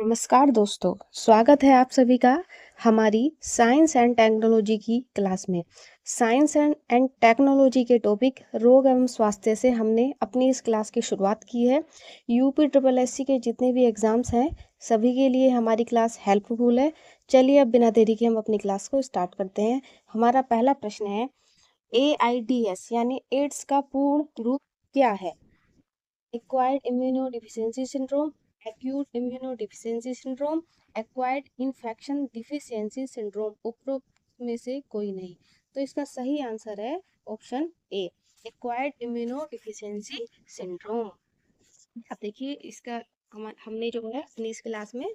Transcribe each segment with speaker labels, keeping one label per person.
Speaker 1: नमस्कार दोस्तों, स्वागत है आप सभी का हमारी साइंस एंड टेक्नोलॉजी की क्लास में। साइंस एंड टेक्नोलॉजी के टॉपिक रोग एवं स्वास्थ्य से हमने अपनी इस क्लास की शुरुआत की है। यूपी ट्रिपल एससी के जितने भी एग्जाम्स हैं सभी के लिए हमारी क्लास हेल्पफुल है। चलिए अब बिना देरी के हम अपनी क्लास को स्टार्ट करते हैं। हमारा पहला प्रश्न है AIDS यानी एड्स का पूर्ण रूप क्या है? Acquired immunodeficiency syndrome, acute immunodeficiency syndrome, acquired infection deficiency syndrome, उपरोक्त में से कोई नहीं। तो इसका सही आंसर है option A, acquired immunodeficiency syndrome. अब देखिए इसका हमने जो है अपनी इस क्लास में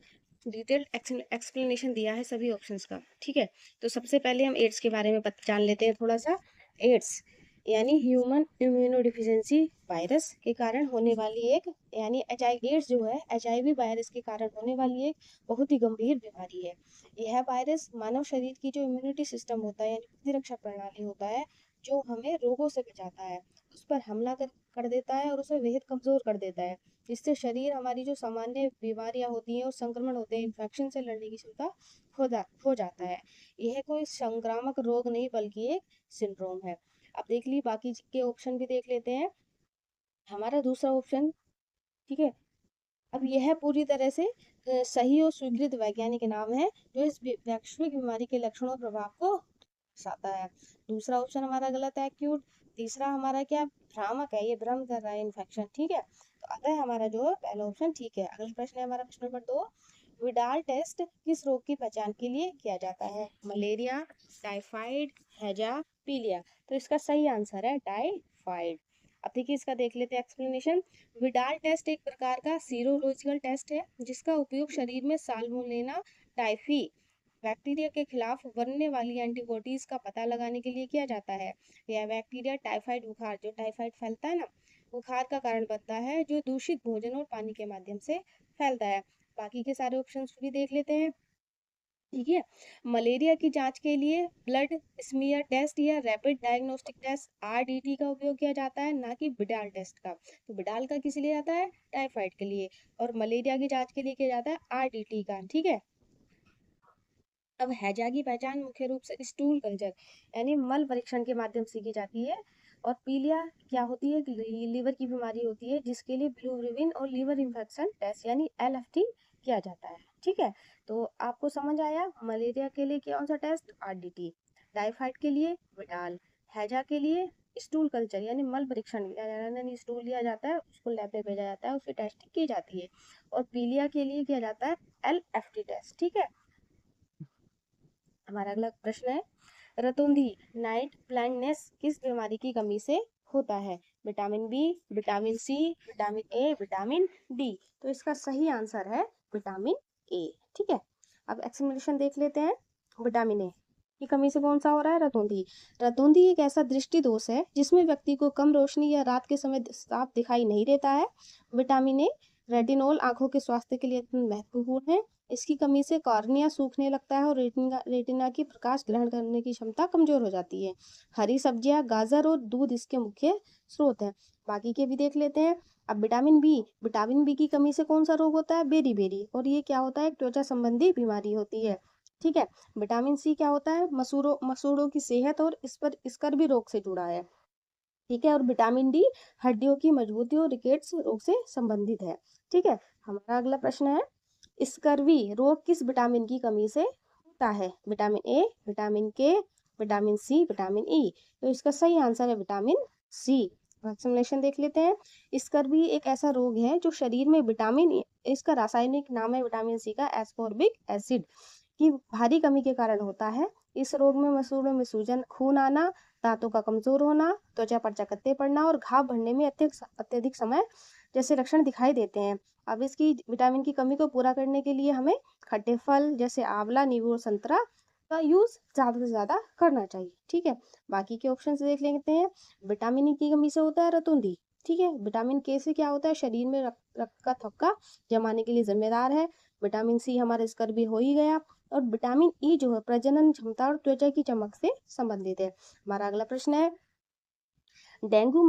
Speaker 1: डिटेल्ड एक्सप्लेनेशन दिया है सभी ऑप्शंस का। ठीक है, तो सबसे पहले हम एड्स के बारे में जान लेते हैं थोड़ा सा। एड्स यानी ह्यूमन इम्यूनोडिफिशियेंसी वायरस के कारण होने वाली एक यानी एड्स जो है HIV वायरस के कारण होने वाली एक बहुत ही गंभीर बीमारी है। यह वायरस मानव शरीर की जो इम्यूनिटी सिस्टम होता है यानी प्रतिरक्षा प्रणाली होता है जो हमें रोगों से बचाता है उस पर हमला कर देता है और उसे बेहद कमजोर कर देता है। इससे शरीर हमारी जो सामान्य बीमारियां होती हैं और संक्रमण होते हैं इन्फेक्शन से लड़ने की क्षमता खो जाता है। यह कोई संक्रामक रोग नहीं बल्कि एक सिंड्रोम है। अब देख ली बाकी के ऑप्शन भी देख लेते हैं। हमारा दूसरा ऑप्शन, ठीक है, अब यह पूरी तरह से सही और स्वीकृत वैज्ञानिक नाम है जो इस वैश्विक बीमारी के लक्षणों और प्रभाव को दर्शाता है। दूसरा ऑप्शन हमारा गलत है, एक्यूट। तीसरा हमारा क्या, भ्रामक है, ये भ्रम कर रहा है इन्फेक्शन। ठीक है, तो अगर हमारा जो है पहला ऑप्शन ठीक है। अगला प्रश्न है हमारा प्रश्न नंबर 2, विडाल टेस्ट किस रोग की पहचान के लिए किया जाता है? मलेरिया, टाइफाइड, हैजा, पीलिया। तो इसका सही आंसर है टाइफाइड। अब देखिए इसका देख लेते हैं एक्सप्लेनेशन। विडाल टेस्ट एक प्रकार का सीरोलॉजिकल टेस्ट है जिसका उपयोग शरीर में साल्मोनेला टाइफी बैक्टीरिया के खिलाफ बनने वाली एंटीबॉडीज का पता लगाने के लिए किया जाता है। यह बैक्टीरिया टाइफाइड बुखार, जो टाइफाइड फैलता है ना, बुखार का कारण बनता है जो दूषित भोजन और पानी के माध्यम से फैलता है। बाकी के सारे ऑप्शंस भी देख लेते हैं। ठीक है, मलेरिया की जांच के लिए ब्लड स्मीयर टेस्ट या रैपिड डायग्नोस्टिक टेस्ट RDT का उपयोग किया जाता है, ना कि बिडाल टेस्ट का। तो बिडाल का किस लिए आता है? टाइफाइड के लिए। और मलेरिया की जांच के लिए किया जाता है RDT का। ठीक है, अब हैजा की पहचान मुख्य रूप से स्टूल कल्चर यानी मल परीक्षण के माध्यम से की जाती है। और पीलिया क्या होती है? लीवर की बीमारी होती है जिसके लिए बिलिरुबिन और लीवर इन्फेक्शन टेस्ट यानी LFT किया जाता है। ठीक है, तो आपको समझ आया मलेरिया के लिए कौन सा टेस्ट? RDT, टाइफाइड के लिए विडाल, हैजा के लिए स्टूल कल्चर यानी मल परीक्षण यानी स्टूल लिया जाता है उसको लैब में भेजा जाता है उसकी टेस्टिंग की जाती है। और पीलिया के लिए किया जाता है LFT टेस्ट। ठीक है, हमारा अगला प्रश्न है, रतुंधी नाइट ब्लाइंडनेस किस बीमारी की कमी से होता है? Vitamin B, vitamin C, vitamin A, vitamin D. तो इसका सही आंसर है विटामिन ए। ठीक है, अब एक्सप्लेनेशन देख लेते हैं। विटामिन ए की कमी से कौन सा हो रहा है? रतौंधी। रतौंधी एक ऐसा दृष्टि दोष है जिसमें व्यक्ति को कम रोशनी या रात के समय साफ दिखाई नहीं देता है। विटामिन ए रेटिनोल आंखों के स्वास्थ्य के लिए अत्यंत महत्वपूर्ण है। इसकी कमी से कॉर्निया सूखने लगता है और रेटिना की प्रकाश ग्रहण करने की क्षमता कमजोर हो जाती है। हरी सब्जियां, गाजर और दूध इसके मुख्य स्रोत हैं। बाकी के भी देख लेते हैं। अब विटामिन बी की कमी से कौन सा रोग होता है? Beriberi. और ये क्या होता है? त्वचा संबंधी बीमारी होती है। ठीक है, विटामिन सी क्या होता है? मसूड़ों की सेहत और इस पर स्कर्वी रोग से जुड़ा है। ठीक है, और विटामिन डी हड्डियों की मजबूती और रिकेट्स रोग से संबंधित है। ठीक है, हमारा अगला प्रश्न है, स्कर्वी रोग किस विटामिन की कमी से होता है? विटामिन ए, विटामिन के, विटामिन सी, विटामिन ई। तो इसका सही आंसर है विटामिन सी। एक्सप्लेनेशन देख लेते हैं। स्कर्वी एक ऐसा रोग है जो शरीर में इसका रासायनिक नाम है विटामिन सी का एस्कॉर्बिक एसिड की भारी कमी के कारण होता है। इस रोग में मसूड़ों में सूजन, खून आना, दांतों का कमजोर होना, त्वचा पर चकत्ते पड़ना और घाव बढ़ने में अत्यधिक समय जैसे लक्षण दिखाई देते हैं। अब इसकी विटामिन की कमी को पूरा करने के लिए हमें खट्टे फल जैसे आंवला, नींबू और संतरा का यूज ज्यादा से ज्यादा करना चाहिए। ठीक है, बाकी के ऑप्शन देख लेते हैं। विटामिन ई की कमी से होता है रतुंधी। ठीक है, विटामिन के से क्या होता है? शरीर में रक्त का थक्का जमाने के लिए जिम्मेदार है। विटामिन सी हमारे स्कर्वी हो ही गया। और विटामिन ई जो है प्रजनन क्षमता और त्वचा की चमक से संबंधित है। हमारा अगला प्रश्न है, डेंगू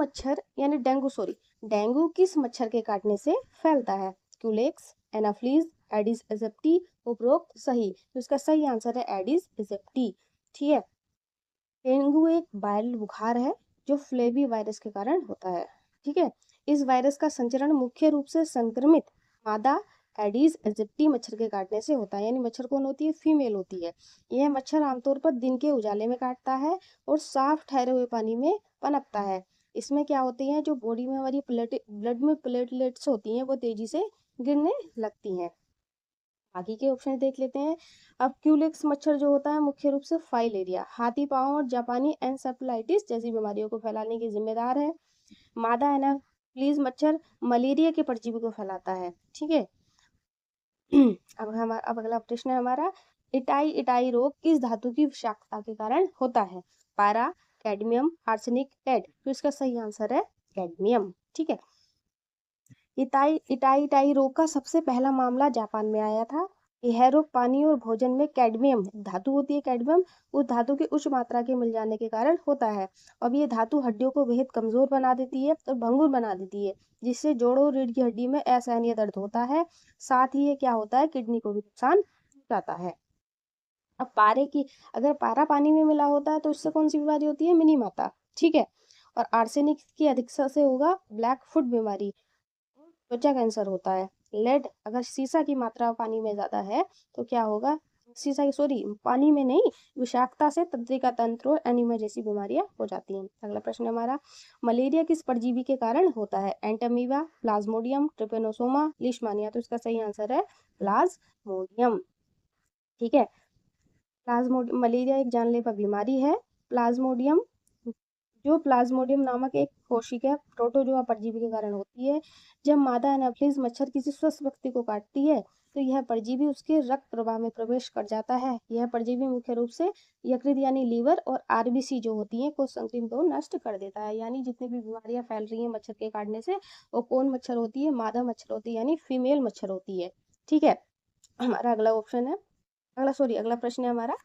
Speaker 1: किस मच्छर के काटने से फैलता है? क्यूलेक्स, एनाफ्लीज, एडिस एजिप्टी उपरोक्त सही। तो इसका सही आंसर है एडिस एजिप्टी। ठीक है। डेंगू एक वायरल बुखार है जो फ्लेवी वायरस के कारण होता है। ठीक है। इस वायरस का संचरण मुख्य रूप से संक्रमित मादा एडिस एजिप्टी मच्छर के काटने से होता है। यानी मच्छर कौन होती है? फीमेल होती है। यह मच्छर आमतौर पर दिन के उजाले में काटता है और साफ ठहरे हुए पानी में पनपता है। इसमें क्या होती है, जो बॉडी में हमारी ब्लड में प्लेटलेट्स होती हैं वो तेजी से गिरने लगती हैं। बाकी के ऑप्शन देख लेते हैं। अब क्यूलेक्स मच्छर जो होता है मुख्य रूप से फाइलेरिया, हाथी पाँव और जापानी एनसेफेलाइटिस जैसी बीमारियों को फैलाने की जिम्मेदार है। मादा एनाफिलीज मच्छर मलेरिया के परजीवी को फैलाता है। ठीक है। अब अगला प्रश्न है हमारा, इटाई इटाई रोग किस धातु की विषाक्तता के कारण होता है? पारा, कैडमियम, आर्सेनिक, लेड। तो इसका सही आंसर है कैडमियम। ठीक है। इटाई इटाई इटाई रोग का सबसे पहला मामला जापान में आया था। यह रोग पानी और भोजन में कैडमियम धातु होती है, कैडमियम उस धातु की उच्च मात्रा के मिल जाने के कारण होता है। अब ये धातु हड्डियों को बेहद कमजोर बना देती है और भंगुर बना देती है, जिससे जोड़ों और रीढ़ की हड्डी में असहनीय दर्द होता है। साथ ही ये क्या होता है, किडनी को भी नुकसान पहुंचाता है। अब अगर पारा पानी में मिला होता है तो इससे कौन सी बीमारी होती है? मिनी माता। ठीक है। और आर्सेनिक की अधिकता से होगा ब्लैक फुट बीमारी, त्वचा कैंसर होता है। लेड, अगर सीसा की मात्रा पानी में ज्यादा है तो क्या होगा, सीसा की सॉरी पानी में नहीं, विषाक्तता से तंत्रिका तंत्र और एनीमिया जैसी बीमारियां हो जाती हैं। अगला प्रश्न हमारा, मलेरिया किस परजीवी के कारण होता है? Entamoeba, Plasmodium, Trypanosoma, लीशमानिया। तो इसका सही आंसर है प्लाज्मोडियम। ठीक है। मलेरिया एक जानलेवा बीमारी है। प्लाज्मोडियम प्लाज्मोडियम नामक एक कोशिका प्रोटोजोआ परजीवी के कारण होती है। जब मादा एनाफिलीज मच्छर किसी स्वस्थ व्यक्ति को काटती है तो यह परजीवी उसके रक्त प्रवाह में प्रवेश कर जाता है। यह परजीवी मुख्य रूप से यकृत यानी लीवर और आरबीसी जो होती हैं को संक्रमित को नष्ट कर देता है। यानी जितनी भी बीमारियां फैल रही हैं मच्छर के काटने से, वो कौन मच्छर होती है? मादा मच्छर होती है, यानी फीमेल मच्छर होती है। ठीक है। हमारा अगला ऑप्शन है, अगला प्रश्न है हमारा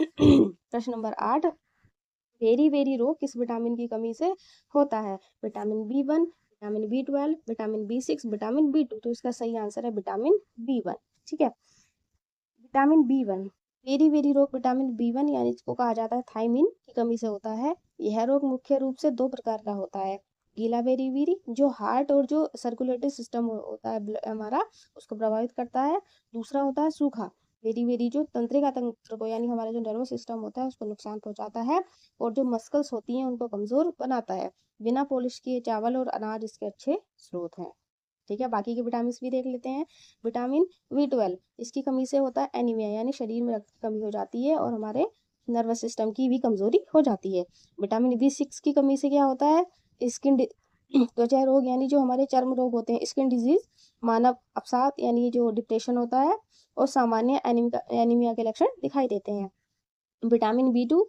Speaker 1: प्रश्न नंबर 8, वेरी वेरी रोग किस विटामिन की कमी से होता है? Vitamin B1, vitamin B12, vitamin B6, vitamin B2। तो इसका सही आंसर है विटामिन B1। ठीक है। विटामिन B1, वेरी वेरी रोग विटामिन B1 यानी इसको कहा जाता है थायमिन की कमी से होता है। यह रोग मुख्य रूप से दो प्रकार का होता है। गीला वेरी वेरी जो हार्ट और जो सर्कुलेटरी सिस्टम होता है हमारा उसको प्रभावित करता है। दूसरा होता है सूखा वेरी वेरी जो तंत्रिका तंत्र को यानी हमारा जो नर्वस सिस्टम होता है उसको नुकसान पहुंचाता है और जो मस्कल्स होती हैं उनको कमजोर बनाता है। बिना पॉलिश किए चावल और अनाज इसके अच्छे स्रोत हैं। ठीक है। बाकी के विटामिन भी देख लेते हैं। विटामिन B12 इसकी कमी से होता है एनीमिया, यानी शरीर में रक्त की कमी हो जाती है और हमारे नर्वस सिस्टम की भी कमजोरी हो जाती है। विटामिन B6 की कमी से क्या होता है? स्किन त्वचा रोग यानी जो हमारे चर्म रोग होते हैं, स्किन डिजीज, मानव अवसाद यानी जो डिप्रेशन होता है और सामान्य एनीमिया के लक्षण दिखाई देते हैं। विटामिन B2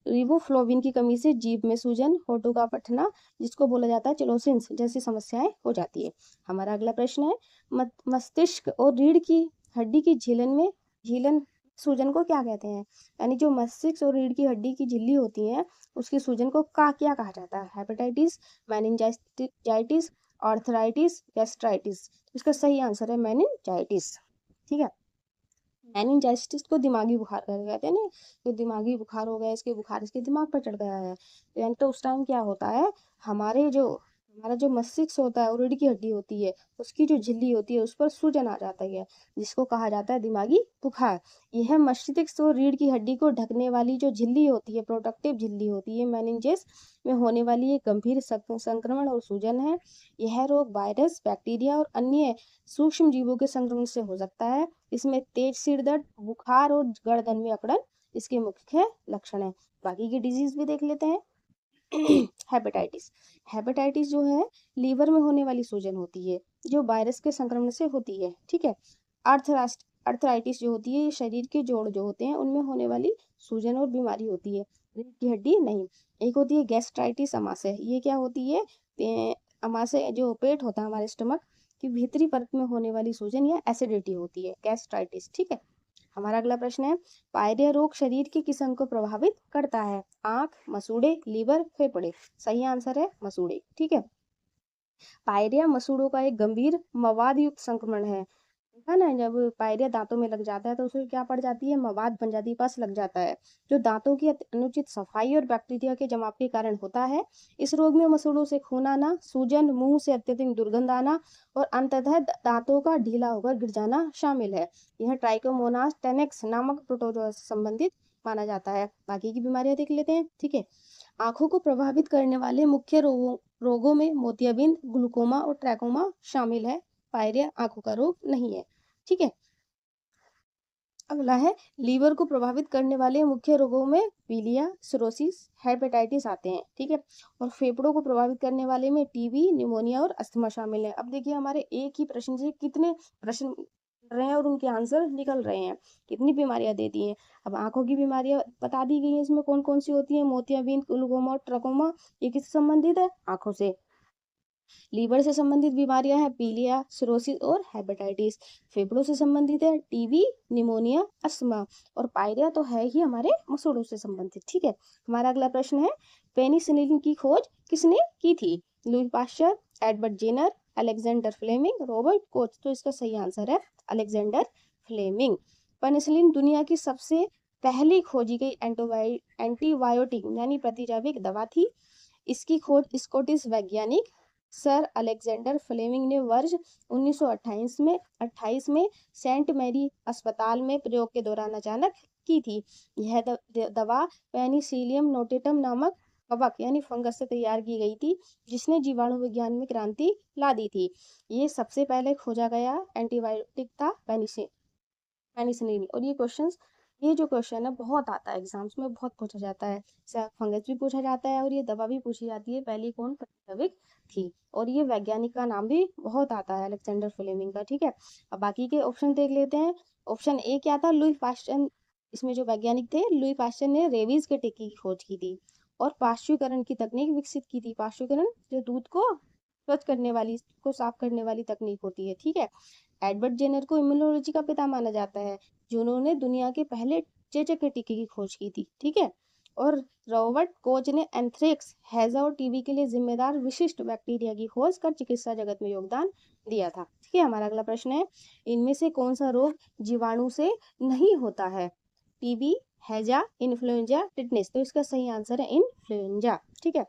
Speaker 1: रिबोफ्लोविन की कमी से जीभ में सूजन, होठों का फटना जिसको बोला जाता है चिलोसिंस जैसी समस्याएं हो जाती है। हमारा अगला प्रश्न है, मस्तिष्क और रीढ़ की हड्डी की झीलन सूजन को क्या कहते हैं? यानी जो मस्तिष्क और रीढ़ की हड्डी की झिल्ली होती है उसकी सूजन को क्या कहा जाता है? Hepatitis, meningitis, arthritis, gastritis. इसका सही आंसर है मेनिंजाइटिस। ठीक है। मेनिंजाइटिस को दिमागी बुखार कहते हैं ना, तो दिमागी बुखार हो गया, इसके बुखार इसके दिमाग पर चढ़ गया है यानी तो उस टाइम क्या होता है, हमारा जो मस्तिष्क होता है और रीढ़ की हड्डी होती है उसकी जो झिल्ली होती है उस पर सूजन आ जाता है जिसको कहा जाता है दिमागी बुखार। यह मस्तिष्क और रीढ़ की हड्डी को ढकने वाली जो झिल्ली होती है, प्रोटेक्टिव झिल्ली होती है, मेनिंजेस में होने वाली एक गंभीर संक्रमण और सूजन है। यह रोग वायरस, बैक्टीरिया और अन्य सूक्ष्म जीवों के संक्रमण से हो सकता है। इसमें तेज सिर दर्द, बुखार और गर्दन में अकड़न इसके मुख्य लक्षण है। बाकी की डिजीज भी देख लेते हैं। हेपेटाइटिस जो है लीवर में होने वाली सूजन होती है जो वायरस के संक्रमण से होती है। ठीक है। अर्थराइटिस जो होती है ये शरीर के जोड़ जो होते हैं उनमें होने वाली सूजन और बीमारी होती है, रीढ़ की हड्डी नहीं। एक होती है गैस्ट्राइटिस अमाशय, ये क्या होती है? अमाशय जो पेट होता है हमारे स्टमक की भीतरी परत में होने वाली सूजन या एसिडिटी होती है, गैस्ट्राइटिस। ठीक है। हमारा अगला प्रश्न है, पायरिया रोग शरीर के किस अंग को प्रभावित करता है? आंख, मसूड़े, लीवर, फेफड़े। सही आंसर है मसूड़े। ठीक है। पायरिया मसूड़ों का एक गंभीर मवाद युक्त संक्रमण है देखा ना, जब पायरिया दांतों में लग जाता है तो उसमें क्या पड़ जाती है, मवाद बन जाती है, पस लग जाता है, जो दांतों की अनुचित सफाई और बैक्टीरिया के जमाव के कारण होता है। इस रोग में मसूड़ों से खून आना, सूजन, मुंह से अत्यधिक दुर्गंध आना और अंततः दांतों का ढीला होकर गिर जाना शामिल है। यह ट्राइकोमोनास टेनेक्स नामक प्रोटोजोआ से संबंधित माना जाता है। बाकी की बीमारियां देख लेते हैं, ठीक है। आंखों को प्रभावित करने वाले मुख्य रोगों में मोतियाबिंद, ग्लूकोमा और ट्रैकोमा शामिल है। पायरिया आंखों का रोग नहीं है, ठीक है। अगला है, लीवर को प्रभावित करने वाले मुख्य रोगों में पीलिया, सिरोसिस, हेपेटाइटिस आते हैं, ठीक है। और फेफड़ों को प्रभावित करने वाले में टीबी, निमोनिया और अस्थमा शामिल है। अब देखिए हमारे एक ही प्रश्न से कितने प्रश्न रहे हैं और उनके आंसर निकल रहे हैं, कितनी बीमारियां दे दी हैं। अब आंखों की बीमारियां बता दी गई हैं, इसमें कौन कौन सी होती है, मोतियाबिंद, ग्लूकोमा और ट्रकोमा, ये किससे संबंधित है, आंखों से। लीवर से संबंधित बीमारियां हैं पीलिया, सिरोसिस और हेपेटाइटिस। फेफड़ों से संबंधित है टीबी, निमोनिया, अस्थमा। और पायरिया तो है ही हमारे मसूड़ों से संबंधित, ठीक है। हमारा अगला प्रश्न है, पेनिसिलिन की खोज किसने की थी, Louis Pasteur, Edward Jenner, Alexander Fleming, Robert Koch. तो इसका सही आंसर है अलेक्जेंडर फ्लेमिंग। पेनिसिलिन दुनिया की सबसे पहली खोजी गई एंटीबायोटिक यानी प्रतिजैविक दवा थी। इसकी खोज स्कॉटिश वैज्ञानिक सर अलेक्जेंडर फ्लेमिंग ने वर्ष 1928 में सेंट मैरी अस्पताल में प्रयोग के दौरान अचानक की थी। यह दवा पेनिसिलियम नोटेटम नामक कवक यानी फंगस से तैयार की गई थी, जिसने जीवाणु विज्ञान में क्रांति ला दी थी। ये सबसे पहले खोजा गया एंटीबायोटिक था पेनिसिलिन। और ये जो क्वेश्चन है बहुत आता है एग्जाम्स में, बहुत पूछा जाता है। फंगस भी पूछा जाता है और ये दवा भी पूछी जाती है, पहली कौन प्रतिजैविक थी। और ये वैज्ञानिक का नाम भी बहुत आता है अलेक्जेंडर फ्लेमिंग का, ठीक है। अब बाकी के ऑप्शन देख लेते हैं। ऑप्शन ए क्या था, लुई पाश्चर। इसमें जो वैज्ञानिक थे, लुई पाश्चर ने रेबीज के टीके की खोज की थी और पाश्चुकरण की तकनीक विकसित की थी। पाश्चुकरण जो दूध को स्वच्छ करने वाली, को साफ करने वाली तकनीक होती है, ठीक है। एडवर्ड जेनर को इम्यूनोलॉजी का पिता माना जाता है, जिन्होंने दुनिया के पहले चेचक के टीके की खोज की थी, ठीक है। और रॉबर्ट कोच ने एंथ्रेक्स, हैजा और टीबी के लिए जिम्मेदार विशिष्ट बैक्टीरिया की खोज कर चिकित्सा जगत में योगदान दिया था, ठीक है। हमारा अगला प्रश्न है, इनमें से कौन सा रोग जीवाणु से नहीं होता है, टीबी, हैजा, इन्फ्लुएंजा, टिटनेस। तो इसका सही आंसर है इन्फ्लुएंजा, ठीक है।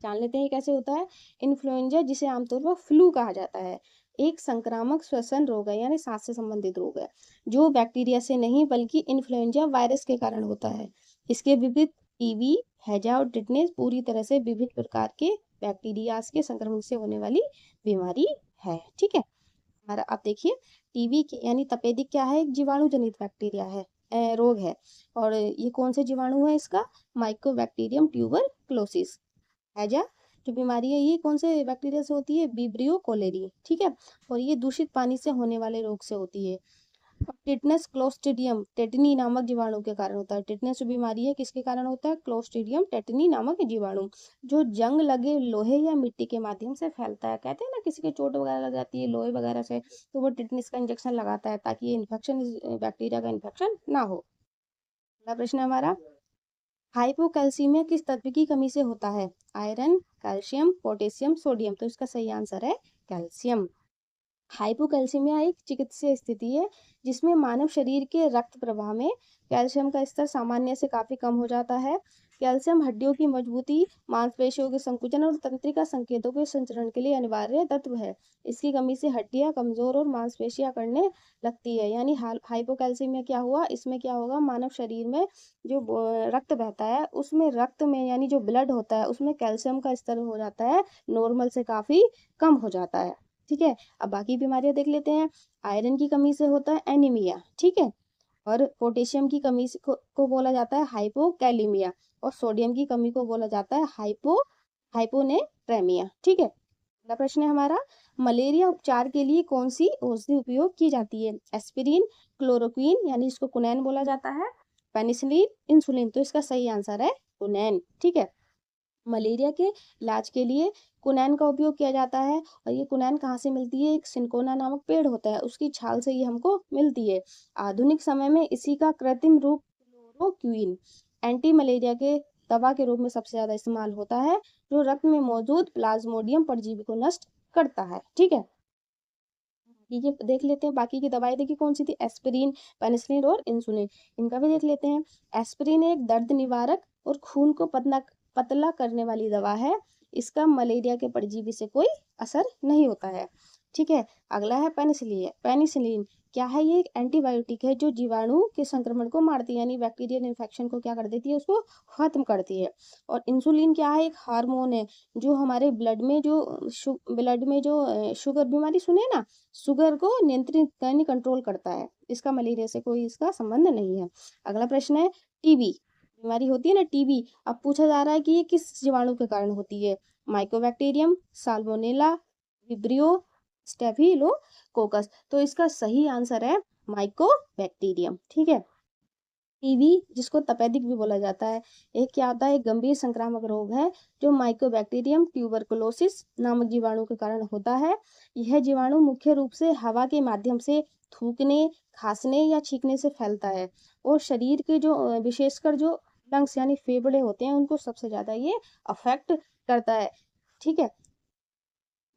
Speaker 1: जान लेते हैं कैसे होता है। इन्फ्लुएंजा, जिसे आमतौर पर फ्लू कहा जाता है, एक संक्रामक श्वसन रोग है यानी सांस से संबंधित रोग है, जो बैक्टीरिया से नहीं बल्कि इन्फ्लुएंजा वायरस के कारण होता है। इसके विपरीत टीबी, हैजा और टिटनेस पूरी तरह से विभिन्न प्रकार के बैक्टीरिया के संक्रमण से होने वाली बीमारी है, ठीक है। हमारा आप देखिए, टीबी यानी तपेदिक क्या है, एक जीवाणु जनित बैक्टीरिया है, रोग है। और ये कौन से जीवाणु है, इसका माइकोबैक्टीरियम ट्यूबरक्लोसिस। हैजा जो बीमारी है, ये कौन से बैक्टीरिया से होती है, विब्रियो कोलेरी, ठीक है। और ये दूषित पानी से होने वाले रोग से होती है। और टिटनेस क्लोस्ट्रिडियम टेटनी नामक जीवाणु के कारण होता है। टिटनेस जो बीमारी है किसके कारण होता है, क्लोस्ट्रिडियम टेटनी नामक जीवाणु, जो जंग लगे लोहे या मिट्टी के माध्यम से फैलता है। कहते हैं ना, किसी के चोट वगैरह लग जाती है लोहे वगैरह से, तो वो टिटनेस का इंजेक्शन लगाता है ताकि ये इन्फेक्शन, बैक्टीरिया का इन्फेक्शन ना हो। अगला प्रश्न है हमारा, हाइपोकैल्सीमिया किस तत्व की कमी से होता है, आयरन, कैल्शियम, पोटेशियम, सोडियम। तो इसका सही आंसर है कैल्शियम। हाइपोकैल्सीमिया एक चिकित्सीय स्थिति है जिसमें मानव शरीर के रक्त प्रवाह में कैल्शियम का स्तर सामान्य से काफी कम हो जाता है। कैल्शियम हड्डियों की मजबूती, मांसपेशियों के संकुचन और तंत्रिका संकेतों के संचरण के लिए अनिवार्य तत्व है। इसकी कमी से हड्डियां कमजोर और मांसपेशियां करने लगती है। यानी हाइपोकैल्सीमिया क्या हुआ, इसमें क्या होगा, मानव शरीर में जो रक्त बहता है उसमें, रक्त में यानी जो ब्लड होता है उसमें कैल्शियम का स्तर हो जाता है नॉर्मल से काफी कम हो जाता है, ठीक है। अब बाकी बीमारियां देख लेते हैं। आयरन की कमी से होता है एनीमिया, ठीक है। और पोटेशियम की कमी को बोला जाता है हाइपोकैलीमिया। और सोडियम की कमी को बोला जाता है हाइपोनेट्रेमिया, ठीक है। अगला प्रश्न है हमारा, मलेरिया उपचार के लिए कौन सी औषधि उपयोग की जाती है, एस्पिरिन, क्लोरोक्वीन यानी इसको कुनैन बोला जाता है, पेनिसिलिन, इंसुलिन। तो इसका सही आंसर है कुनैन, ठीक है। मलेरिया के इलाज के लिए कुनैन का उपयोग किया जाता है। और ये कुनैन कहाँ से मिलती है, एक सिनकोना नामक पेड़ होता है, उसकी छाल से ये हमको मिलती है। आधुनिक समय में इसी का कृत्रिम रूप क्लोरोक्वीन एंटी मलेरिया के दवा के रूप में सबसे ज्यादा इस्तेमाल होता है, जो रक्त में मौजूद प्लाज्मोडियम परजीवी को नष्ट करता है, ठीक है। ये देख लेते हैं बाकी की दवाई देखिए कौन सी थी, एस्पिरिन, पेनिसिलिन और इंसुलिन। इनका भी देख लेते हैं। एस्पिरिन एक दर्द निवारक और खून को पतला पतला करने वाली दवा है। इसका मलेरिया के परजीवी से कोई असर नहीं होता है। ठीक है। अगला है पेनिसिलिन। पेनिसिलिन क्या है, ये एक एंटीबायोटिक है जो जीवाणु के संक्रमण को मारती है, यानी बैक्टीरियल इन्फेक्शन को क्या कर देती है, उसको खत्म करती है। और इंसुलिन क्या है, एक हार्मोन है जो हमारे ब्लड में जो शुगर बीमारी सुने ना, शुगर को नियंत्रित यानी कंट्रोल करता है। इसका मलेरिया से कोई इसका संबंध नहीं है। अगला प्रश्न है, टीबी बीमारी होती है ना, टीबी। अब पूछा जा रहा है कि ये किस जीवाणु के कारण होती है। Mycobacterium, salmonella, vibrio, staphylococcus. तो इसका सही आंसर है माइकोबैक्टीरियम। ठीक है। टीबी जिसको तपेदिक भी बोला जाता है, एक क्या होता है, एक गंभीर संक्रामक रोग है जो माइकोबैक्टीरियम ट्यूबरकुलोसिस नामक जीवाणु के कारण होता है। यह जीवाणु मुख्य रूप से हवा के माध्यम से थूकने, खांसने या छींकने से फैलता है। और शरीर के जो विशेषकर जो लंग्स यानी फेफड़े होते हैं उनको सबसे ज्यादा ये अफेक्ट करता है। ठीक है।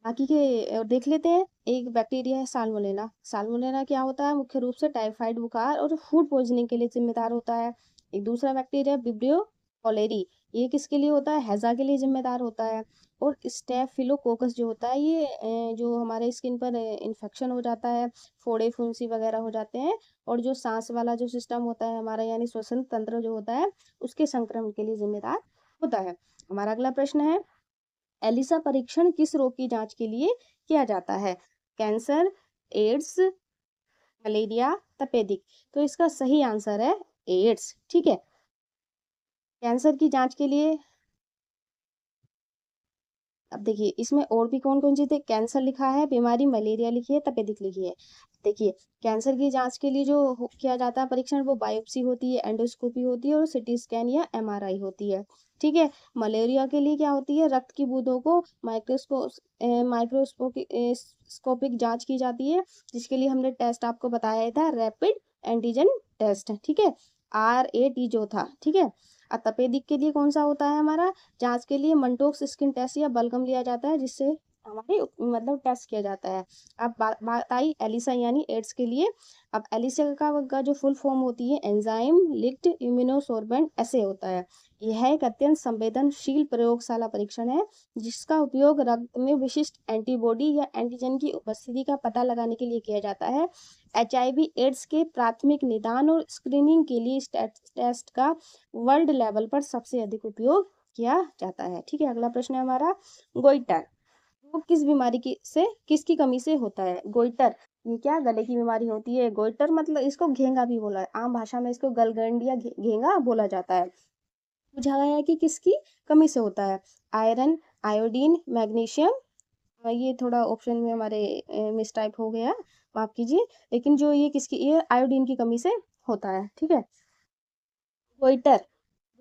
Speaker 1: बाकी के देख लेते हैं। एक बैक्टीरिया है साल्मोनेला। साल्मोनेला क्या होता है, मुख्य रूप से टाइफाइड बुखार और फूड पॉइजनिंग के लिए जिम्मेदार होता है। एक दूसरा बैक्टीरिया विब्रियो कॉलेरी, ये किसके लिए होता है, हैजा के लिए जिम्मेदार होता है। और स्टेफिलोकोकस जो होता है ये जो हमारे स्किन पर इन्फेक्शन हो जाता है, फोड़े फुंसी वगैरह हो जाते हैं। और जो सांस वाला जो सिस्टम होता है हमारा यानी श्वसन तंत्र जो होता है उसके संक्रमण के लिए जिम्मेदार होता है। हमारा अगला प्रश्न है, एलिसा परीक्षण किस रोग की जांच के लिए किया जाता है। कैंसर, एड्स, मलेरिया, तपेदिक। तो इसका सही आंसर है एड्स। ठीक है। कैंसर की जांच के लिए अब देखिए इसमें और भी कौन कौन सी थे, कैंसर लिखा है, बीमारी मलेरिया लिखी है, तपेदिक लिखी है। देखिए कैंसर की जांच के लिए जो किया जाता है परीक्षण, वो बायोप्सी होती है, एंडोस्कोपी होती है और सिटी स्कैन या एमआरआई होती है। ठीक है। मलेरिया के लिए क्या होती है, रक्त की बूंदों को माइक्रोस्कोपिक जांच की जाती है, जिसके लिए हमने टेस्ट आपको बताया था, रैपिड एंटीजन टेस्ट। ठीक है। RAT जो था। ठीक है। तपेदिक के लिए कौन सा होता है हमारा, जांच के लिए मंटोक्स स्किन टेस्ट या बलगम लिया जाता है, जिससे हमारे मतलब टेस्ट किया जाता है। अब बात आई एलिसा यानी एड्स के लिए। अब एलिसा का जो फुल फॉर्म होती है, एंजाइम लिंक्ड इम्यूनोसोर्बेंट ऐसे होता है। यह एक अत्यंत संवेदनशील प्रयोगशाला परीक्षण है जिसका उपयोग रक्त में विशिष्ट एंटीबॉडी या एंटीजन की उपस्थिति का पता लगाने के लिए किया जाता है। HIV एड्स के प्राथमिक निदान और स्क्रीनिंग के लिए इस टेस्ट का वर्ल्ड लेवल पर सबसे अधिक उपयोग किया जाता है। ठीक है। अगला प्रश्न है हमारा, गोइटर वो किस बीमारी की से किसकी कमी से होता है। गोइटर ये क्या गले की बीमारी होती है। गोइटर मतलब इसको घेंगा भी बोला है, आम भाषा में इसको गलगंड या घेंगा बोला जाता है। पूछा गया है कि किसकी कमी से होता है, आयरन, आयोडीन, मैग्नीशियम। ये थोड़ा ऑप्शन में हमारे मिस टाइप हो गया, माफ कीजिए। लेकिन जो ये किसकी, ये आयोडीन की कमी से होता है। ठीक है। गोइटर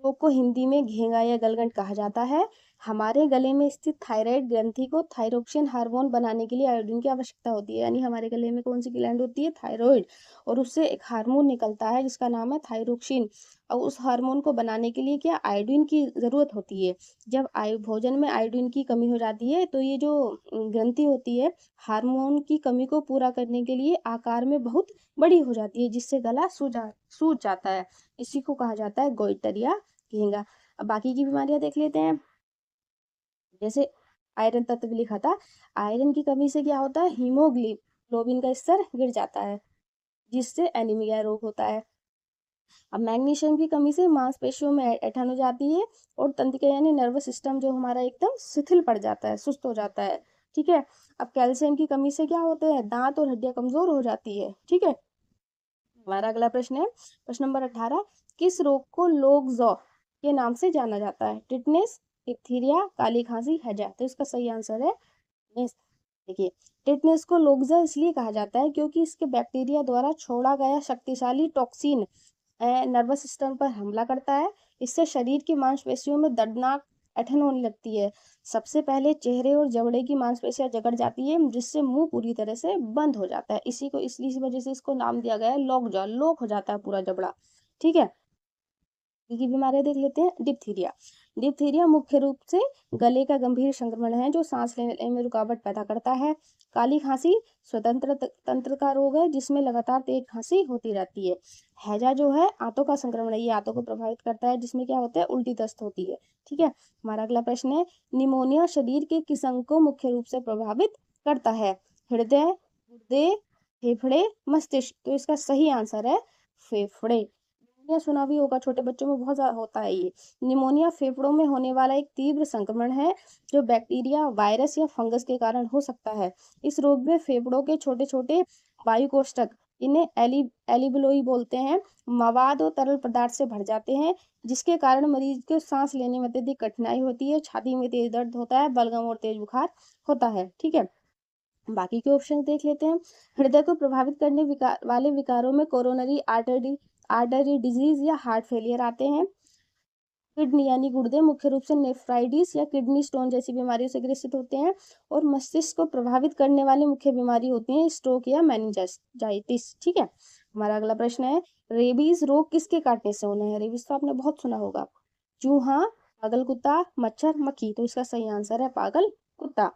Speaker 1: रोग को हिंदी में घेंगा या गलगंड कहा जाता है। हमारे गले में स्थित थायराइड ग्रंथि को थायरोक्सिन हार्मोन बनाने के लिए आयोडीन की आवश्यकता होती है, यानी हमारे गले में कौन सी ग्लैंड होती है, थायराइड। और उससे एक हार्मोन निकलता है जिसका नाम है थायरोक्सिन। और उस हार्मोन को बनाने के लिए क्या आयोडीन की जरूरत होती है। जब भोजन में आयोडीन की कमी हो जाती है तो ये जो ग्रंथि होती है हार्मोन की कमी को पूरा करने के लिए आकार में बहुत बड़ी हो जाती है, जिससे गला सूज जाता है। इसी को कहा जाता है गोइटर या घेंगा। अब बाकी की बीमारियां देख लेते हैं। जैसे आयरन तत्व लिखा था, आयरन की कमी से क्या होता है, हीमोग्लोबिन का स्तर गिर जाता है, जिससे एनीमिया रोग होता है। अब मैग्नीशियम की कमी से मांसपेशियों में ऐंठन हो जाती है और तंत्रिका यानी नर्वस सिस्टम जो हमारा एकदम शिथिल पड़ जाता है, सुस्त हो जाता है। ठीक है। अब कैल्शियम की कमी से क्या होते हैं, दांत और हड्डियां कमजोर हो जाती है। ठीक है। हमारा अगला प्रश्न है, प्रश्न नंबर 18, किस रोग को लोगजॉ के नाम से जाना जाता है। टिटनेस, डिप्थीरिया, काली खांसी, हैजा। तो इसका सही आंसर है टिटनेस। देखिए टिटनेस को लोगजा इसलिए कहा जाता है क्योंकि इसके बैक्टीरिया द्वारा छोड़ा गया शक्तिशाली टॉक्सिन नर्वस सिस्टम पर हमला करता है। इससे शरीर की मांसपेशियों में दर्दनाक ऐंठन होने लगती है। सबसे पहले चेहरे और जबड़े की मांसपेशियां जकड़ जाती है, जिससे मुंह पूरी तरह से बंद हो जाता है। इसी वजह से इसको नाम दिया गया है लॉक जॉ, लॉक हो जाता है पूरा जबड़ा। ठीक है। की बीमारियां देख लेते हैं। डिप्थीरिया, डिप्थीरिया मुख्य रूप से गले का गंभीर संक्रमण है जो सांस लेने में रुकावट पैदा करता है। काली खांसी स्वतंत्र तंत्र का रोग है जिसमें लगातार तेज खांसी होती रहती है। हैजा जो है आंतों का संक्रमण है, ये आंतों को प्रभावित करता है जिसमें क्या होता है, उल्टी दस्त होती है। ठीक है, हमारा अगला प्रश्न है, निमोनिया शरीर के किस अंग को मुख्य रूप से प्रभावित करता है? हृदय, गुर्दे, फेफड़े, मस्तिष्क। तो इसका सही आंसर है फेफड़े। निमोनिया सुना भी होगा, छोटे बच्चों में बहुत ज्यादा होता है ये। निमोनिया फेफड़ों में होने वाला एक तीव्र संक्रमण है जो बैक्टीरिया, वायरस या फंगस के कारण हो सकता है। इस रोग में फेफड़ों के छोटे छोटे वायुकोष्ठक, इन्हें एलिबुलोई बोलते हैं, मवाद और तरल पदार्थ से भर जाते हैं जिसके कारण मरीज को सांस लेने में अत्यधिक कठिनाई होती है, छाती में तेज दर्द होता है, बलगम और तेज बुखार होता है। ठीक है, बाकी के ऑप्शन देख लेते हैं। हृदय को प्रभावित करने वाले विकारों में कोरोनरी आर्टरी डिजीज या हार्ट फेलियर आते हैं। किडनी यानी गुर्दे मुख्य रूप से नेफ्राइटिस या किडनी स्टोन जैसी बीमारियों से ग्रसित होते हैं। और मस्तिष्क को प्रभावित करने वाली मुख्य बीमारी होती है स्ट्रोक या मेनिंजाइटिस। ठीक है, हमारा अगला प्रश्न है, रेबीज रोग किसके काटने से होना है? रेबीज तो आपने बहुत सुना होगा। चूहा, पागल कुत्ता, मच्छर, मक्खी। तो इसका सही आंसर है पागल कुत्ता।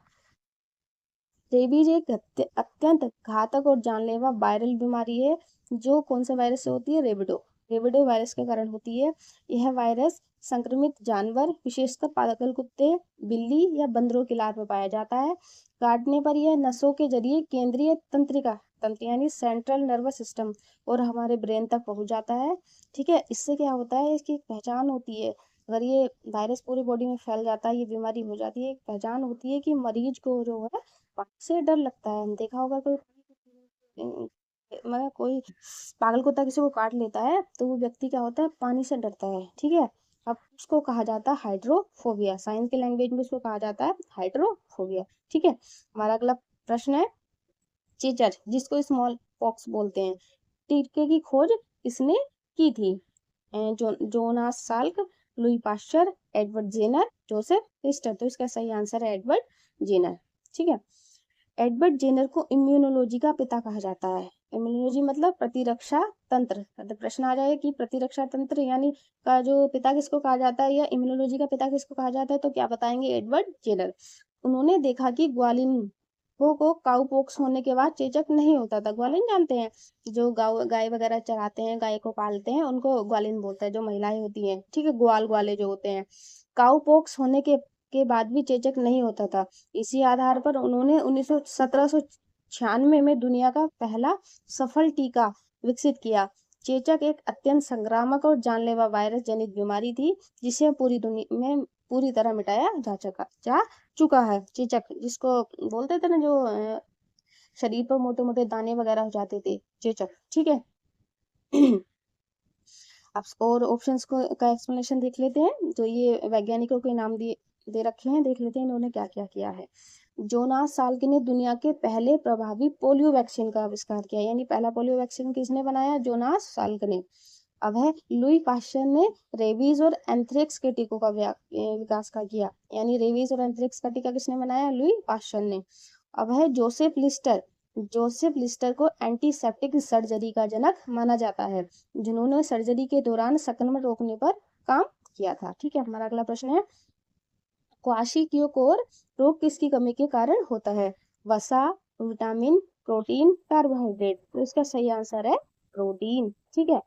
Speaker 1: रेबीज एक अत्यंत घातक और जानलेवा वायरल बीमारी है जो कौन से वायरस से होती है? रेबिडो वायरस के कारण होती है। यह वायरस संक्रमित जानवर, विशेषकर पागल कुत्ते, बिल्ली या बंदरों के लार में पाया जाता है। काटने पर यह नसों के जरिए केंद्रीय तंत्र यानी सेंट्रल नर्वस सिस्टम और हमारे ब्रेन तक पहुंच जाता है। ठीक है, इससे क्या होता है, इसकी एक पहचान होती है। अगर ये वायरस पूरी बॉडी में फैल जाता है, ये बीमारी हो जाती है, एक पहचान होती है कि मरीज को जो है पानी से डर लगता है। देखा होगा कोई मतलब कोई पागल कुत्ता किसी को काट लेता है तो वो व्यक्ति क्या होता है, पानी से डरता है। ठीक है, अब उसको कहा जाता है हाइड्रोफोबिया, साइंस के लैंग्वेज में उसको कहा जाता है हाइड्रोफोबिया। ठीक है, हमारा अगला प्रश्न है, चेचर जिसको स्मॉल पॉक्स बोलते हैं, टीके की खोज किसने की थी? Jonas Salk, Louis Pasteur, Edward Jenner, Joseph Lister. तो इसका सही आंसर है एडवर्ड जेनर। ठीक है, एडवर्ड जेनर को इम्यूनोलॉजी का पिता कहा जाता है। इम्यूनोलॉजी मतलब प्रतिरक्षा तंत्र। तो प्रश्न आ जाए कि प्रतिरक्षा तंत्र यानी का जो पिता किसको कहा जाता है या इम्यूनोलॉजी का पिता किसको कहा जाता है, तो क्या बताएंगे? Edward Jenner. उन्होंने देखा कि ग्वालिन को काउ पॉक्स होने के बाद चेचक नहीं होता था। ग्वालिन जानते हैं, जो गाय वगैरह चराते हैं, गाय को पालते हैं, उनको ग्वालिन बोलते हैं, जो महिलाएं होती हैं। ठीक है, ग्वाले जो होते हैं, काउ पॉक्स होने के बाद भी चेचक नहीं होता था। इसी आधार पर उन्होंने 1796 में दुनिया का पहला सफल टीका विकसित किया। चेचक एक अत्यंत संक्रामक और जानलेवा वायरस जनित बीमारी थी जिसे पूरी दुनिया में पूरी तरह मिटाया जा चुका है। चेचक जिसको बोलते थे ना, जो शरीर पर मोटे मोटे दाने वगैरह हो जाते थे, चेचक। ठीक है अब और ऑप्शंस को का एक्सप्लेनेशन देख लेते हैं। तो ये वैज्ञानिकों के नाम दे रखे हैं, देख लेते हैं इन्होंने क्या क्या किया है। जोनास साल्क ने दुनिया के पहले प्रभावी पोलियो वैक्सीन का आविष्कार किया, यानी पहला पोलियो वैक्सीन किसने बनाया? जोनास साल्क ने। अब है लुई पाश्चर ने रेबीज और एंथ्रेक्स के टीकों का विकास का किया, यानी रेबीज और एंथ्रेक्स का टीका किसने बनाया? लुई पाश्चर ने। अब है जोसेफ लिस्टर को एंटीसेप्टिक सर्जरी का जनक माना जाता है, जिन्होंने सर्जरी के दौरान संक्रमण रोकने पर काम किया था। ठीक है, हमारा अगला प्रश्न है, क्वाशिकियोकोर रोग किसकी कमी के कारण होता है? वसा, विटामिन, प्रोटीन, कार्बोहाइड्रेट। तो इसका सही आंसर है प्रोटीन। ठीक है,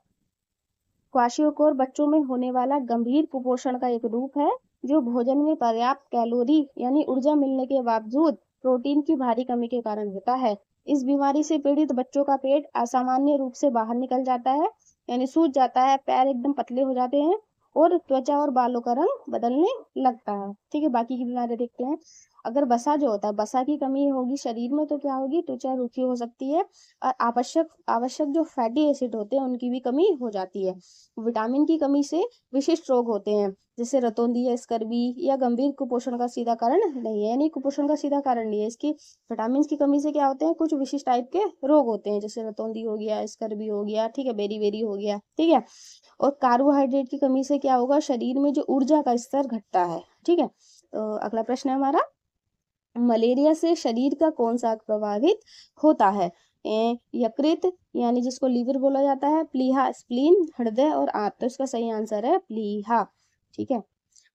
Speaker 1: क्वाशियोकोर बच्चों में होने वाला गंभीर कुपोषण का एक रूप है जो भोजन में पर्याप्त कैलोरी यानी ऊर्जा मिलने के बावजूद प्रोटीन की भारी कमी के कारण होता है। इस बीमारी से पीड़ित बच्चों का पेट असामान्य रूप से बाहर निकल जाता है, यानी सूज जाता है, पैर एकदम पतले हो जाते हैं और त्वचा और बालों का रंग बदलने लगता है। ठीक है, बाकी की बीमारी देखते हैं। अगर वसा जो होता है, वसा की कमी होगी शरीर में तो क्या होगी? त्वचा रूखी हो सकती है और आवश्यक जो फैटी एसिड होते हैं उनकी भी कमी हो जाती है। विटामिन की कमी से विशिष्ट रोग होते हैं जैसे रतौंधी या स्कर्वी, या गंभीर कुपोषण का सीधा कारण नहीं है, यानी कुपोषण का सीधा कारण नहीं है। इसकी विटामिन की कमी से क्या होते हैं? कुछ विशिष्ट टाइप के रोग होते हैं जैसे रतौंधी हो गया, स्कर्वी हो गया, ठीक है, बेरी हो गया। ठीक है, और कार्बोहाइड्रेट की कमी से क्या होगा? शरीर में जो ऊर्जा का स्तर घटता है। ठीक है, तो अगला प्रश्न है हमारा, मलेरिया से शरीर का कौन सा अंग प्रभावित होता है? यकृत यानी जिसको लीवर बोला जाता है, प्लीहा स्प्लीन, हृदय और आंत। तो इसका सही आंसर है प्लीहा। ठीक है,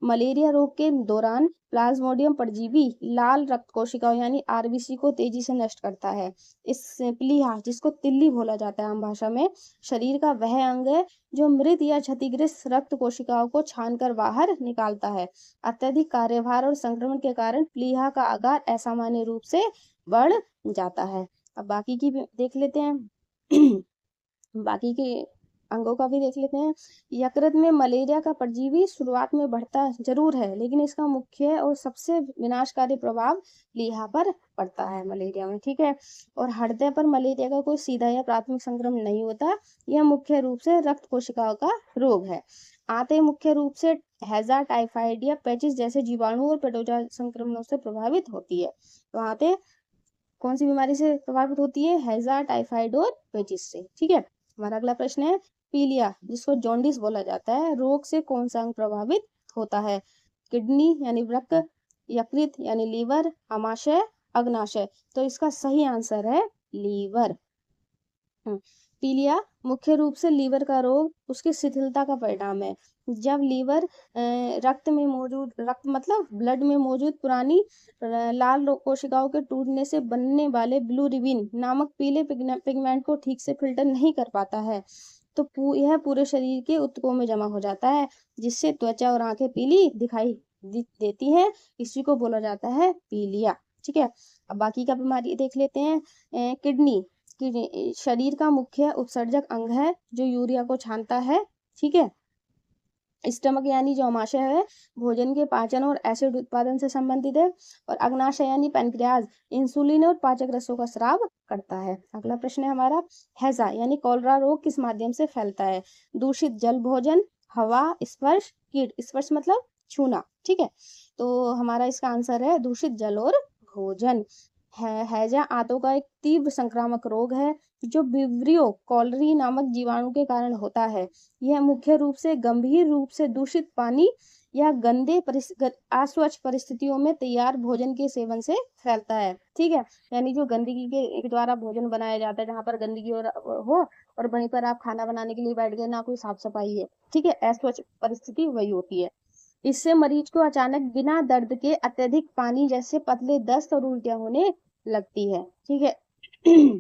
Speaker 1: मलेरिया रोग के दौरान प्लाज्मोडियम परजीवी लाल रक्त कोशिकाओं यानी आरबीसी को तेजी से नष्ट करता है। इस प्लीहा, जिसको तिल्ली बोला जाता है आम भाषा में, शरीर का वह अंग है जो मृत या क्षतिग्रस्त रक्त कोशिकाओं को छानकर बाहर निकालता है। अत्यधिक कार्यभार और संक्रमण के कारण प्लीहा का आकार असामान्य रूप से बढ़ जाता है। अब बाकी की भी देख लेते हैं। बाकी के अंगों का भी देख लेते हैं। यकृत में मलेरिया का परजीवी शुरुआत में बढ़ता जरूर है, लेकिन इसका मुख्य और सबसे विनाशकारी प्रभाव प्लीहा पर पड़ता है मलेरिया में, ठीक है। और हृदय पर मलेरिया का कोई सीधा या प्राथमिक संक्रमण नहीं होता। यह मुख्य रूप से रक्त कोशिकाओं का रोग है। आते मुख्य रूप से हैजा, टाइफाइड या पेचिस जैसे जीवाणु और पेटोजा संक्रमणों से प्रभावित होती है। तो आते कौन सी बीमारी से प्रभावित होती है? हैजा, टाइफाइड और पेचिस से, ठीक है। हमारा अगला प्रश्न है पीलिया, जिसको जॉन्डिस बोला जाता है, रोग से कौन सा अंग प्रभावित होता है? किडनी यानी वृक्क, यकृत यानी लीवर, आमाशय, अग्नाशय। तो इसका सही आंसर है लीवर। पीलिया मुख्य रूप से लीवर का रोग उसकी शिथिलता का परिणाम है। जब लीवर रक्त में मौजूद, रक्त मतलब ब्लड में मौजूद पुरानी लाल कोशिकाओं के टूटने से बनने वाले बिलिरुबिन नामक पीले पिगमेंट को ठीक से फिल्टर नहीं कर पाता है, तो यह पूरे शरीर के ऊतकों में जमा हो जाता है, जिससे त्वचा और आंखें पीली दिखाई देती हैं। इसी को बोला जाता है पीलिया, ठीक है। अब बाकी का बीमारी देख लेते हैं। किडनी शरीर का मुख्य उत्सर्जक अंग है जो यूरिया को छानता है, ठीक है। स्टमक यानी जो अमाशय है भोजन के पाचन और एसिड उत्पादन से संबंधित है। और अग्नाशय यानी पैनक्रियाज इंसुलिन और पाचक रसों का स्राव करता है। अगला प्रश्न है हमारा हैजा यानी कॉलरा रोग किस माध्यम से फैलता है? दूषित जल, भोजन, हवा, स्पर्श, कीट। स्पर्श मतलब छूना, ठीक है। तो हमारा इसका आंसर है दूषित जल और भोजन। हैजा आंतों का एक तीव्र संक्रामक रोग है जो विब्रियो कॉलरी नामक जीवाणु के कारण होता है। यह मुख्य रूप से गंभीर रूप से दूषित पानी या गंदे अस्वच्छ परिस्थितियों में तैयार भोजन के सेवन से फैलता है, ठीक है। यानी जो गंदगी के द्वारा भोजन बनाया जाता है, जहाँ पर गंदगी हो और वहीं पर आप खाना बनाने के लिए बैठ गए, ना कोई साफ सफाई है, ठीक है, अस्वच्छ परिस्थिति वही होती है। इससे मरीज को अचानक बिना दर्द के अत्यधिक पानी जैसे पतले दस्त और उल्टियां होने लगती है, ठीक है।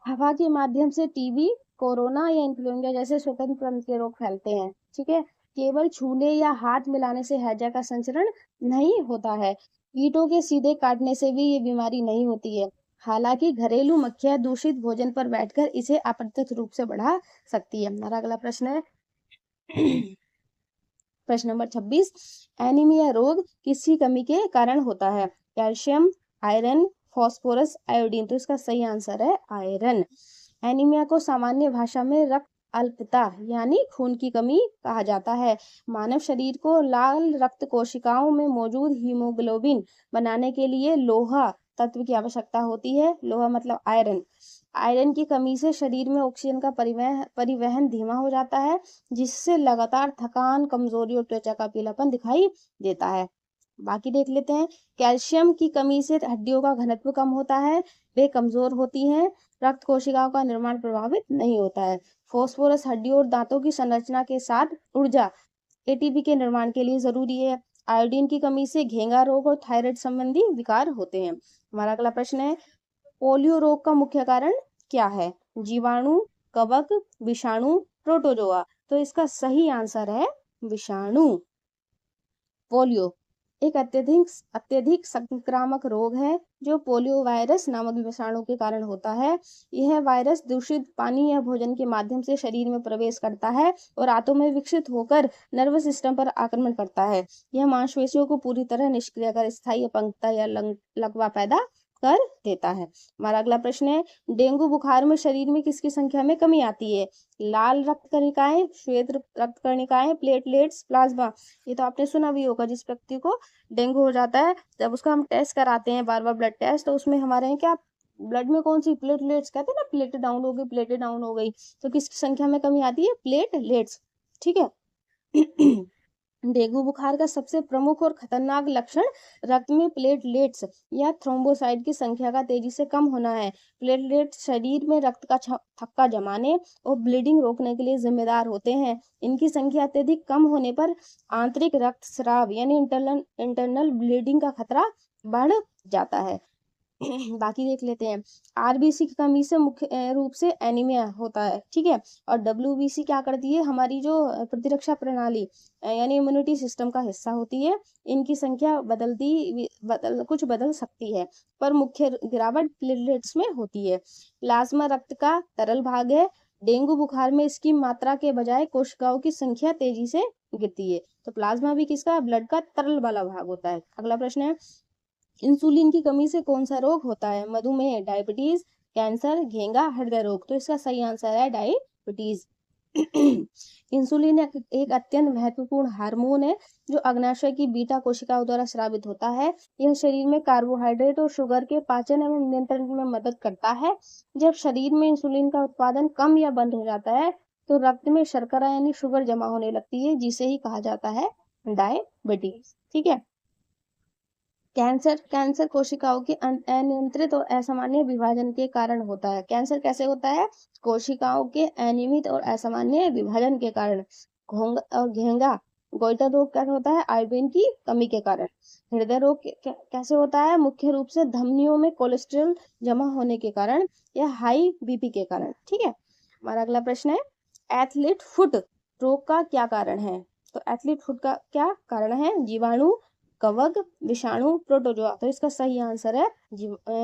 Speaker 1: हवा के माध्यम से टीबी, कोरोना या इन्फ्लुएंजा जैसे स्वतंत्र के रोग फैलते हैं, ठीक है। केवल छूने या हाथ मिलाने से हैजा का संचरण नहीं होता है। कीटों के सीधे काटने से भी ये बीमारी नहीं होती है। हालांकि घरेलू मक्खियां दूषित भोजन पर बैठकर इसे अप्रत्यक्ष रूप से बढ़ा सकती है। हमारा अगला प्रश्न है प्रश्न नंबर 26, एनीमिया रोग किसकी कमी के कारण होता है? Calcium, iron, phosphorus, iodine. तो इसका सही आंसर है आयरन। एनीमिया को सामान्य भाषा में रक्त अल्पता यानी खून की कमी कहा जाता है। मानव शरीर को लाल रक्त कोशिकाओं में मौजूद हीमोग्लोबिन बनाने के लिए लोहा तत्व की आवश्यकता होती है। लोहा मतलब आयरन। आयरन की कमी से शरीर में ऑक्सीजन का परिवहन धीमा हो जाता है, जिससे लगातार थकान, कमजोरी और त्वचा का पीलापन दिखाई देता है। बाकी देख लेते हैं। कैल्शियम की कमी से हड्डियों का घनत्व कम होता है, वे कमजोर होती हैं। रक्त कोशिकाओं का निर्माण प्रभावित नहीं होता है। फास्फोरस हड्डियों और दांतों की संरचना के साथ ऊर्जा एटीपी के निर्माण के लिए जरूरी है। आयोडीन की कमी से घेंगा रोग और थायराइड संबंधी विकार होते हैं। हमारा अगला प्रश्न है पोलियो रोग का मुख्य कारण क्या है? जीवाणु, कवक, विषाणु, प्रोटोजोआ। तो इसका सही आंसर है विषाणु। पोलियो एक अत्यधिक संक्रामक रोग है जो पोलियो वायरस नामक विषाणु के कारण होता है। यह वायरस दूषित पानी या भोजन के माध्यम से शरीर में प्रवेश करता है और आंतों में विकसित होकर नर्वस सिस्टम पर आक्रमण करता है। यह मांसपेशियों को पूरी तरह निष्क्रिय कर स्थायी अपंगता या लकवा पैदा कर देता है। हमारा अगला प्रश्न है डेंगू बुखार में शरीर में किसकी संख्या में कमी आती है? लाल रक्त कणिकाएं, श्वेत रक्त कणिकाएं, प्लेटलेट्स, प्लाज्मा। ये तो आपने सुना भी होगा, जिस व्यक्ति को डेंगू हो जाता है जब उसका हम टेस्ट कराते हैं बार बार ब्लड टेस्ट, तो उसमें हमारे यहाँ क्या ब्लड में कौन सी प्लेटलेट्स कहते हैं ना, प्लेटें डाउन हो गई, प्लेटें डाउन हो गई, तो किसकी संख्या में कमी आती है? प्लेटलेट्स, ठीक है। डेंगू बुखार का सबसे प्रमुख और खतरनाक लक्षण रक्त में प्लेटलेट्स या थ्रोम्बोसाइट की संख्या का तेजी से कम होना है। प्लेटलेट्स शरीर में रक्त का थक्का जमाने और ब्लीडिंग रोकने के लिए जिम्मेदार होते हैं। इनकी संख्या अत्यधिक कम होने पर आंतरिक रक्तस्राव यानी इंटरनल ब्लीडिंग का खतरा बढ़ जाता है। बाकी देख लेते हैं। आरबीसी की कमी से मुख्य रूप से एनीमिया होता है, ठीक है। और डब्ल्यूबीसी क्या करती है, हमारी जो प्रतिरक्षा प्रणाली यानी इम्यूनिटी सिस्टम का हिस्सा होती है, इनकी संख्या कुछ बदल सकती है, पर मुख्य गिरावट प्लेटलेट्स में होती है। प्लाज्मा रक्त का तरल भाग है। डेंगू बुखार में इसकी मात्रा के बजाय कोशिकाओं की संख्या तेजी से गिरती है। तो प्लाज्मा भी किसका, ब्लड का तरल वाला भाग होता है। अगला प्रश्न है, इंसुलिन की कमी से कौन सा रोग होता है। मधुमेह, डायबिटीज, कैंसर, घेंगा, हृदय रोग। तो इसका सही आंसर है डायबिटीज। इंसुलिन एक अत्यंत महत्वपूर्ण हार्मोन है जो अग्नाशय की बीटा कोशिकाओं द्वारा स्रावित होता है। यह शरीर में कार्बोहाइड्रेट और शुगर के पाचन एवं नियंत्रण में मदद करता है। जब शरीर में इंसुलिन का उत्पादन कम या बंद हो जाता है तो रक्त में शर्करा यानी शुगर जमा होने लगती है, जिसे ही कहा जाता है डायबिटीज, ठीक है। कैंसर कोशिकाओं के अनियंत्रित और असामान्य विभाजन के कारण होता है। कैंसर कैसे होता है, कोशिकाओं के अनियमित और असामान्य विभाजन के कारण। घेंगा गोइटर रोग कैसे होता है, आयोडीन की कमी के कारण। हृदय रोग कैसे होता है, मुख्य रूप से धमनियों में कोलेस्ट्रॉल जमा होने के कारण या हाई बीपी के कारण, ठीक है। हमारा अगला प्रश्न है, एथलीट फुट रोग का क्या कारण है। तो एथलीट फुट का क्या कारण है, जीवाणु, कवक, विषाणु, प्रोटोजोआ। तो इसका सही आंसर है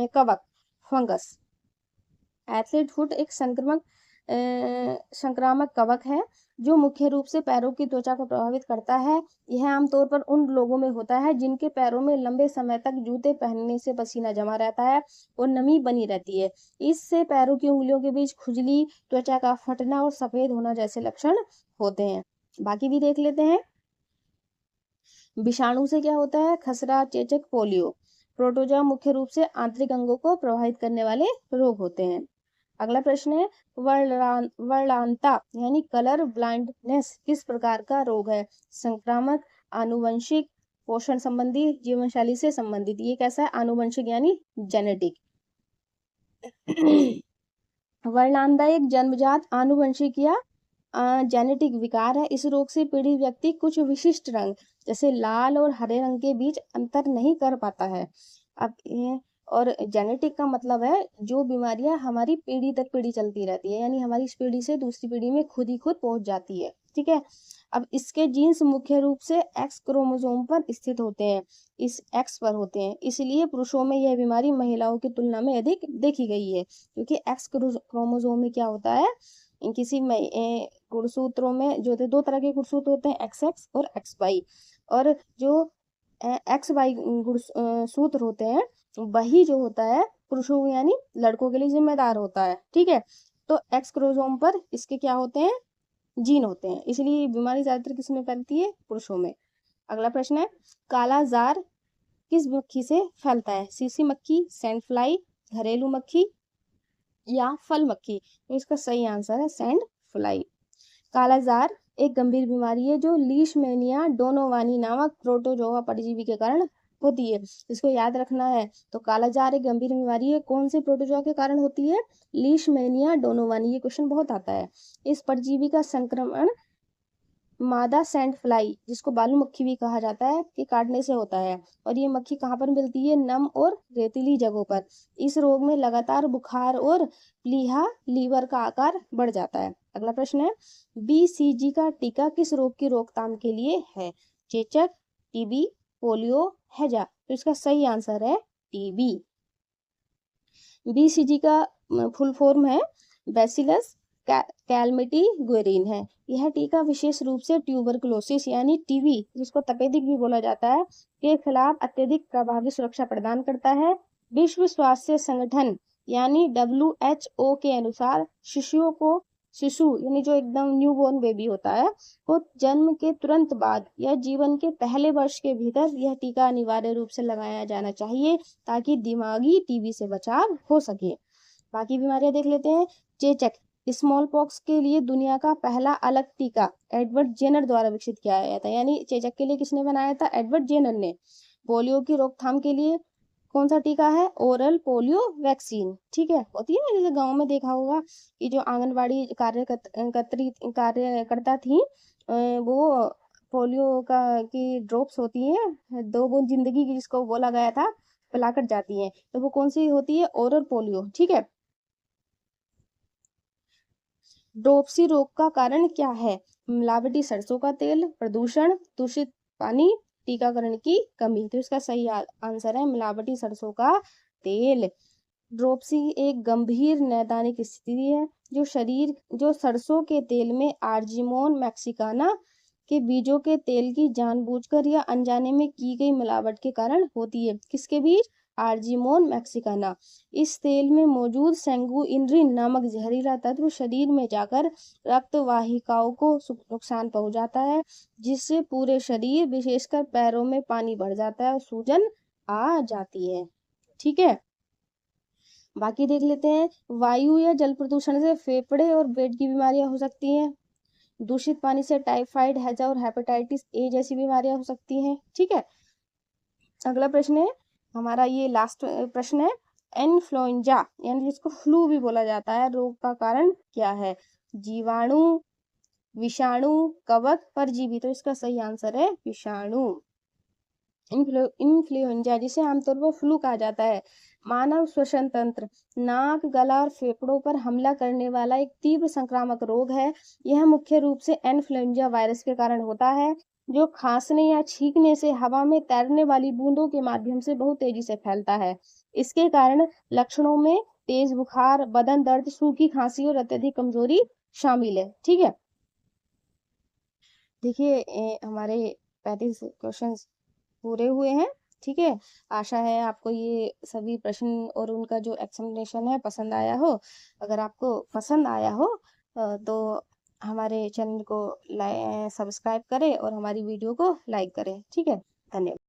Speaker 1: कवक, फंगस। एथलीट फुट एक संक्रामक कवक है जो मुख्य रूप से पैरों की त्वचा को प्रभावित करता है। यह आमतौर पर उन लोगों में होता है जिनके पैरों में लंबे समय तक जूते पहनने से पसीना जमा रहता है और नमी बनी रहती है। इससे पैरों की उंगलियों के बीच खुजली, त्वचा का फटना और सफेद होना जैसे लक्षण होते हैं। बाकी भी देख लेते हैं। विषाणु से क्या होता है, खसरा, चेचक, पोलियो। प्रोटोजोआ मुख्य रूप से आंतरिक अंगों को प्रभावित करने वाले रोग होते हैं। अगला प्रश्न है, वर्णांता यानी कलर ब्लाइंडनेस किस प्रकार का रोग है। संक्रामक, आनुवंशिक, पोषण संबंधी, जीवन शैली से संबंधित। ये कैसा है, आनुवंशिक यानी जेनेटिक। वर्णांता एक जन्मजात आनुवंशिक या जेनेटिक विकार है। इस रोग से पीड़ित व्यक्ति कुछ विशिष्ट रंग जैसे लाल और हरे रंग के बीच अंतर नहीं कर पाता है। अब और जेनेटिक का मतलब है जो बीमारियां हमारी पीढ़ी दर पीढ़ी चलती रहती है, यानी हमारी इस पीढ़ी से दूसरी पीढ़ी में खुद ही खुद पहुंच जाती है, ठीक है। अब इसके जीन्स मुख्य रूप से एक्स क्रोमोसोम पर स्थित होते हैं, इस एक्स पर होते हैं, इसलिए पुरुषों में यह बीमारी महिलाओं की तुलना में अधिक देखी गई है, क्योंकि एक्स क्रोमोसोम में क्या होता है, किसी में गुणसूत्रों में जो दो तरह के गुणसूत्र होते हैं, एक्स एक्स और एक्स वाई। और जो एक्स वाई सूत्र होते हैं वही जो होता है पुरुषों यानी लड़कों के लिए जिम्मेदार होता है, ठीक है। तो एक्स क्रोमोसोम पर इसके क्या होते हैं, जीन होते हैं, इसलिए बीमारी ज्यादातर किसमें फैलती है, पुरुषों में। अगला प्रश्न है, काला जार किस मक्खी से फैलता है। सीसी मक्खी, सैंड फ्लाई, घरेलू मक्खी या फल मक्खी। तो इसका सही आंसर है सैंड फ्लाई। कालाजार एक गंभीर बीमारी है जो लीशमैनिया डोनोवानी नामक प्रोटोजोआ परजीवी के कारण होती है। इसको याद रखना है। तो कालाजार एक गंभीर बीमारी है, कौन से प्रोटोजोआ के कारण होती है, लीशमैनिया डोनोवानी। ये क्वेश्चन बहुत आता है। इस परजीवी का संक्रमण मादा सैंड फ्लाई जिसको बालू मक्खी भी कहा जाता है के काटने से होता है। और ये मक्खी कहाँ पर मिलती है, नम और रेतीली जगहों पर। इस रोग में लगातार बुखार और प्लीहा, लीवर का आकार बढ़ जाता है। अगला प्रश्न है, बीसीजी का टीका किस रोग की रोकथाम के लिए है। चेचक, टीबी, पोलियो, हैजा। तो इसका सही आंसर है टीबी। बीसीजी का फुल फॉर्म है बैसिलस कैलमिटी गुएरिन है। यह टीका विशेष रूप से ट्यूबरकुलोसिस यानी टीबी जिसको तपेदिक भी बोला जाता है के खिलाफ अत्यधिक प्रभावी सुरक्षा प्रदान करता है। विश्व स्वास्थ्य संगठन यानी WHO के अनुसार शिशु यानी जो एकदम न्यूबॉर्न बेबी होता है को जन्म के तुरंत बाद या जीवन के पहले वर्ष के भीतर यह टीका अनिवार्य रूप से लगाया जाना चाहिए ताकि दिमागी टीबी से बचाव हो सके। बाकी बीमारियां देख लेते हैं। चेचक स्मॉल पॉक्स के लिए दुनिया का पहला अलग टीका एडवर्ड जेनर द्वारा विकसित किया गया था, यानी चेचक के लिए किसने बनाया था? एडवर्ड जेनर ने। पोलियो की रोकथाम के लिए कौन सा टीका है? Oral polio vaccine. ठीक है, होती है ना, जैसे गांव में देखा होगा कि जो आंगनबाड़ी कार्यकर्ता थी, वो पोलियो का की ड्रॉप्स होती हैं, 2 बूंद जिंदगी की, जिसको बोला गया था, पिलाकर जाती हैं, तो वो कौन सी होती है? Oral polio. ठीक है। ड्रोप्सी रोग का कारण क्या है? मिलावटी सरसों का तेल, प्रदूषण, दूषित पानी, टीकाकरण की कमी। तो इसका सही आंसर है मिलावटी सरसों का तेल। ड्रोप्सी एक गंभीर नैदानिक स्थिति है जो सरसों के तेल में आर्जिमोन मैक्सिकाना के बीजों के तेल की जानबूझकर या अनजाने में की गई मिलावट के कारण होती है। किसके बीज? Argemone Mexicana. इस तेल में मौजूद सेंगुइनरिन नामक जहरीला तत्व शरीर में जाकर रक्त वाहिकाओं को नुकसान पहुंचाता है, जिससे पूरे शरीर विशेषकर पैरों में पानी भर जाता है और सूजन आ जाती है। ठीक है, बाकी देख लेते हैं। वायु या जल प्रदूषण से फेफड़े और पेट की बीमारियां हो सकती हैं। दूषित पानी से टाइफाइड, हैजा और हेपेटाइटिस ए जैसी बीमारियां हो सकती हैं। ठीक है, अगला प्रश्न है हमारा, ये लास्ट प्रश्न है। इन्फ्लुएंजा यानी जिसको फ्लू भी बोला जाता है, रोग का कारण क्या है? जीवाणु, विषाणु, कवक, परजीवी। तो इसका सही आंसर है विषाणु। इन्फ्लुएंजा जिसे आमतौर पर फ्लू कहा जाता है, मानव श्वसन तंत्र, नाक, गला और फेफड़ों पर हमला करने वाला एक तीव्र संक्रामक रोग है। यह मुख्य रूप से इन्फ्लुएंजा वायरस के कारण होता है, जो खांसने या छींकने से हवा में तैरने वाली बूंदों के माध्यम से बहुत तेजी से फैलता है। इसके कारण लक्षणों में तेज बुखार, बदन दर्द, सूखी खांसी और अत्यधिक कमजोरी शामिल है। ठीक है, देखिए हमारे 35 क्वेश्चन पूरे हुए हैं। ठीक है, आशा है आपको ये सभी प्रश्न और उनका जो एक्सप्लेनेशन है पसंद आया हो। अगर आपको पसंद आया हो तो हमारे चैनल को सब्सक्राइब करें और हमारी वीडियो को लाइक करें। ठीक है, धन्यवाद।